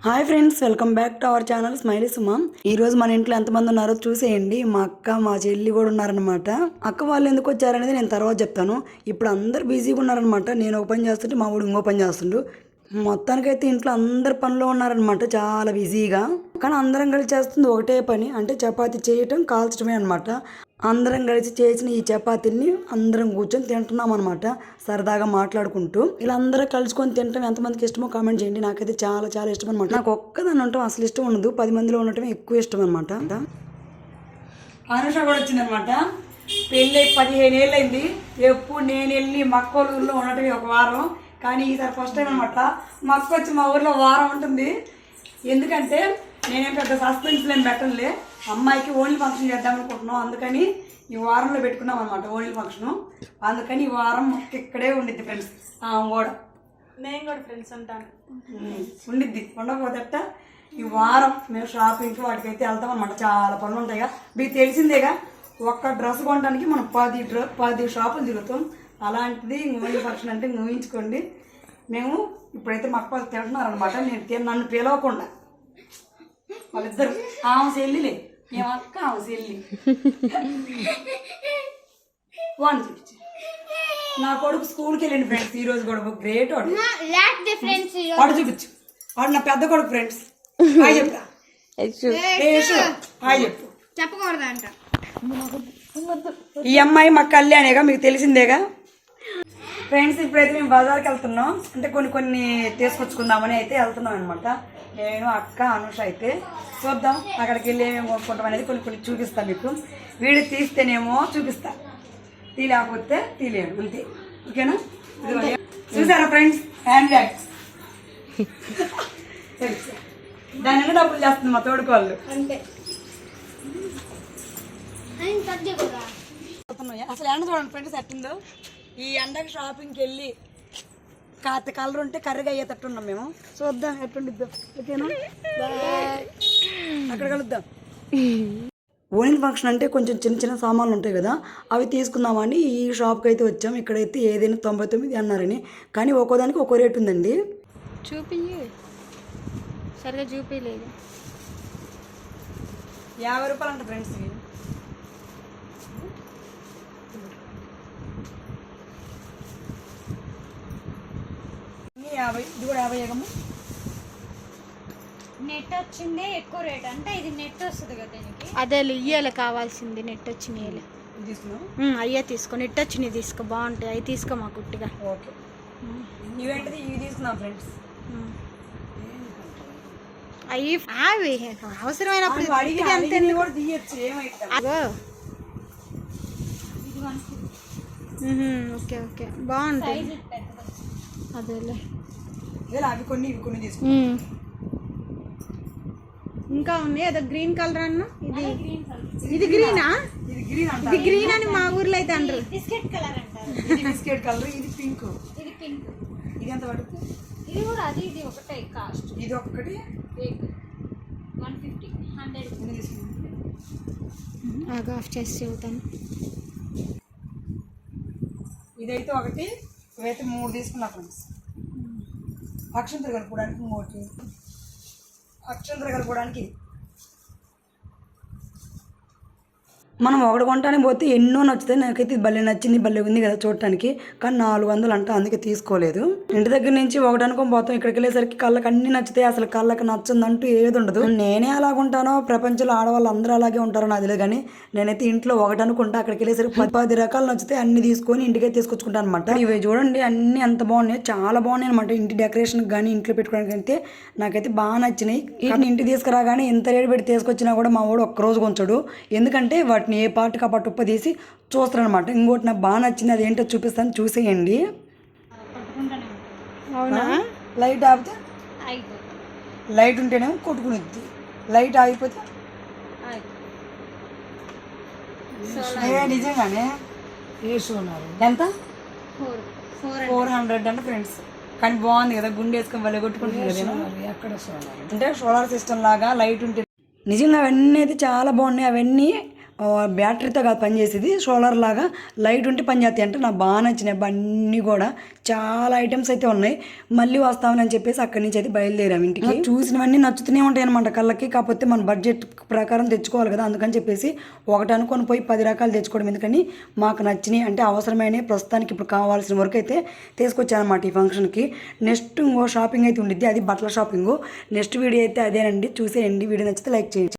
Hi friends, welcome back to our channel smiley Suma. ఈ రోజు మన ఇంట్లో ఎంతమంది ఉన్నారో చూసేయండి. మా అక్క, మా చెల్లి కూడా ఉన్నారనమాట. అక్క వాళ్ళు ఎందుకు వచ్చారనేది నేను తర్వాత చెప్తాను. ఇప్పుడు అందరు బిజీగా ఉన్నారనమాట. నేను ఒక పని చేస్తుంటే మా ఊడు ఇంకో పని చేస్తుండు. మొత్తానికైతే ఇంట్లో అందరు పనిలో ఉన్నారనమాట, చాలా బిజీగా. కానీ అందరం కలిసి చేస్తుంది ఒకటే పని, అంటే చపాతీ చేయటం, కాల్చడమే అనమాట. అందరం కలిసి చేసిన ఈ చపాతీని అందరం కూర్చొని తింటున్నాం అనమాట, సరదాగా మాట్లాడుకుంటూ. ఇలా అందరూ కలుసుకొని తినటం ఎంతమందికి ఇష్టమో కామెంట్ చేయండి. నాకైతే చాలా చాలా ఇష్టం అనమాట. నాకు ఒక్కదాన్ని ఉండటం అసలు ఇష్టం ఉండదు, 10 మందిలో ఉండటం ఎక్కువ ఇష్టం అనమాట. అనుష కూడా వచ్చిందనమాట. పెళ్ళి 15 ఏళ్ళు అయింది. ఎప్పుడు నేను వెళ్ళి మక్కోళ్ళ ఊళ్ళో ఉండటమే ఒక వారం, కానీ ఈసారి ఫస్ట్ టైం అనమాట మా అక్క వచ్చి మా ఊర్లో వారం ఉంటుంది. ఎందుకంటే నేనేం పెద్ద సస్పెన్స్లో ఏం పెట్టనులే, అమ్మాయికి ఓన్లీ ఫంక్షన్ చేద్దాం అనుకుంటున్నాం. అందుకని ఈ వారంలో పెట్టుకున్నాం అనమాట ఓన్లీ ఫంక్షను. అందుకని ఈ వారం ఇక్కడే ఉండిద్ది ఫ్రెండ్స్. కూడా నేను కూడా ఫ్రెండ్స్ ఉంటాను, ఉండిద్ది. ఉండకపోతే ఈ వారం మేము షాపింగ్కి వాటికైతే వెళ్తాం అనమాట. చాలా పనులు ఉంటాయిగా, మీకు తెలిసిందేగా. ఒక్క డ్రెస్ కొనడానికి మనం 10 షాపులు తిరుగుతాం. అలాంటిది ఓన్లీ ఫంక్షన్ అంటే ఊహించుకోండి. మేము ఇప్పుడైతే మా అక్క తింటున్నారు అనమాట. నన్ను పిలవకుండా వాళ్ళిద్దరు, ఆమె చెల్లిలే, మేము అక్క ఆమె చెల్లి. వాడిని చూపించి నా కొడుకు స్కూల్కి వెళ్ళండి ఫ్రెండ్స్. ఈ రోజు కూడా గ్రేట్ వాడు. వాడు చూపించు, వాడు నా పెద్ద కొడుకు ఫ్రెండ్స్. హాయ్ చెప్తా, హాయ్ చెప్పు. చెప్పకూడదంట. ఈ అమ్మాయి మా కళ్యాణేగా, మీకు తెలిసిందేగా ఫ్రెండ్స్. ఇప్పుడైతే మేము బజార్కి వెళ్తున్నాం, అంటే కొన్ని తీసుకొచ్చుకుందామని అయితే వెళ్తున్నాం అనమాట. నేను, అక్క, అనుష. అయితే చూద్దాం అక్కడికి వెళ్ళి ఏమేమి కొనుక్కుంటాం అనేది కొన్ని చూపిస్తాను మీకు. వీడియో తీస్తేనేమో చూపిస్తా, తీలేకపోతే తీలేను, అంతే. ఓకేనా? చూసారా ఫ్రెండ్స్, హ్యాండ్ బ్యాగ్స్. దాని డబ్బులు చేస్తుంది మా తోడుకోళ్ళు. అసలు ఎండ చూడండి ఫ్రెండ్స్ ఎట్టుందో. ఈ ఎండకి షాపింగ్కి వెళ్ళి కాస్త కలర్ ఉంటే కర్రీగా అయ్యేటట్టు ఉన్నాం మేము. చూద్దాం ఎట్టుండిద్దాం. ఓకేనా? అక్కడ కలుద్దాం. ఓనిల్ ఫంక్షన్ అంటే కొంచెం చిన్న చిన్న సామాన్లు ఉంటాయి కదా, అవి తీసుకుందామని ఈ షాప్కి అయితే వచ్చాం. ఇక్కడైతే ఏదైనా 99 అన్నారని, కానీ ఒక్కోదానికి ఒక్కో రేటు ఉందండి. చూపి సరిగా చూపించలేదు. 50 రూపాయలు అంట ఫ్రెండ్స్. 50. ఇది కూడా 50 ఏగమ్మ. నెట్ వచ్చిందే ఎక్కువ రేట్, అంటే ఇది నెట్ వస్తుంది కదా దీనికి. అదే ఇయ్యాలి కావాల్సింది, నెట్ వచ్చినాయి అయ్యే తీసుకో. నెట్ వచ్చినాయి తీసుకో, బాగుంటాయి అవి తీసుకో మా కుట్టిగా. ఓకే, ఇవేంటిది ఇవి తీసుకున్నాం ఫ్రెండ్స్. అవి అవి అవసరమైనప్పుడు కూడా తీయచ్చు, ఏమైతే. ఓకే ఓకే, బాగుంటాయి. అదేలే, అవి కొన్ని ఇవి కొన్ని తీసుకున్నాం. ఇంకా ఉన్నాయి. అదో గ్రీన్ కలర్ అన్న, ఇది గ్రీనా? ఇది గ్రీన్ అని మా ఊర్లో అయితే అంటారు. బిస్కెట్ కలర్ అంటారు. ఇది బిస్కెట్ కలర్, ఇది పింక్. ఇది పింక్. ఇది ఎంత పడుతుంది? ఇది కూడా అది ఇది ఒకటే కాస్ట్. ఇది ఒకటి 150 100 ఆఫ్ చేసి చెబుతాను. ఇదైతే ఒకటి, ఇవైతే 3 తీసుకున్నా ఫ్రెండ్స్. అక్షంతలు కలుపుకోవడానికి 3, అక్షంతలు కలుపుకోవడానికి. మనం ఒకటి కొనడానికి పోతే ఎన్నో నచ్చుతాయి. నాకైతే భలే నచ్చింది, భలే ఉంది కదా చూడటానికి. కానీ 400 అంట, అందుకే తీసుకోలేదు. ఇంటి దగ్గర నుంచి ఒకటి అనుకొని పోతాం, ఇక్కడికి వెళ్ళేసరికి కళ్ళకి అన్ని నచ్చుతాయి. అసలు కళ్ళకి నచ్చిందంటూ ఏది ఉండదు. నేనే అలాగుంటానో, ప్రపంచంలో ఆడవాళ్ళు అందరూ అలాగే ఉంటారో నాకు తెలియదు. కానీ నేనైతే ఇంట్లో ఒకటి అనుకుంటా, అక్కడికి వెళ్ళేసరికి 10 రకాలు నచ్చుతాయి. అన్ని తీసుకొని ఇంటికే తీసుకొచ్చుకుంటాను అనమాట. ఇవి చూడండి, అన్ని ఎంత బాగున్నాయి, చాలా బాగున్నాయి అనమాట. ఇంటి డెకరేషన్ కానీ ఇంట్లో పెట్టుకోవడానికి అయితే నాకైతే బాగా నచ్చినాయి. ఇంటికి తీసుకురాగానే ఎంత రేటు పెట్టి తీసుకొచ్చినా కూడా మా వాడు ఒక్కరోజు కొంచాడు. ఎందుకంటే వాటిని ఏ పాటుకు ఆ పాటు ఉప్పు తీసి చూస్తారనమాట. ఇంకోటి నాకు బాగా నచ్చింది, అది ఏంటో చూపిస్తాను, చూసేయండి. అవునా? లైట్ ఆపితే లైట్ ఉంటేనేమో కొట్టుకునిద్ది, లైట్ ఆగిపోతే నిజంగానే. ఎంత? 400 అంటే ఫ్రెండ్స్. కానీ బాగుంది కదా, గుండె వేసుకొని వల్ల కొట్టుకుంటుంది కదా. అంటే సోలార్ సిస్టమ్ లాగా లైట్ ఉంటుంది. నిజంగా అవన్నీ అయితే చాలా బాగున్నాయి. అవన్నీ బ్యాటరీతో కాదు పనిచేసేది, సోలార్ లాగా లైట్ ఉంటే పనిచేస్తాయి అంటే నాకు బాగా నచ్చినాయి అన్నీ కూడా. చాలా ఐటమ్స్ అయితే ఉన్నాయి. మళ్ళీ వస్తామని చెప్పేసి అక్కడి నుంచి అయితే బయలుదేరాం ఇంటికి. చూసినవన్నీ నచ్చుతూనే ఉంటాయి అనమాట కళ్ళకి. కాకపోతే మన బడ్జెట్ ప్రకారం తెచ్చుకోవాలి కదా, అందుకని చెప్పేసి ఒకటి అనుకొని పోయి 10 రకాలు తెచ్చుకోవడం ఎందుకని మాకు నచ్చినాయి అంటే అవసరమైన ప్రస్తుతానికి ఇప్పుడు కావాల్సిన వరకు అయితే తీసుకొచ్చానమాట ఈ ఫంక్షన్కి. నెక్స్ట్ ఇంకో షాపింగ్ అయితే ఉండిద్ది, అది బట్టల షాపింగ్. నెక్స్ట్ వీడియో అయితే అదేనండి, చూసేయండి. వీడియో నచ్చితే లైక్ చేయండి.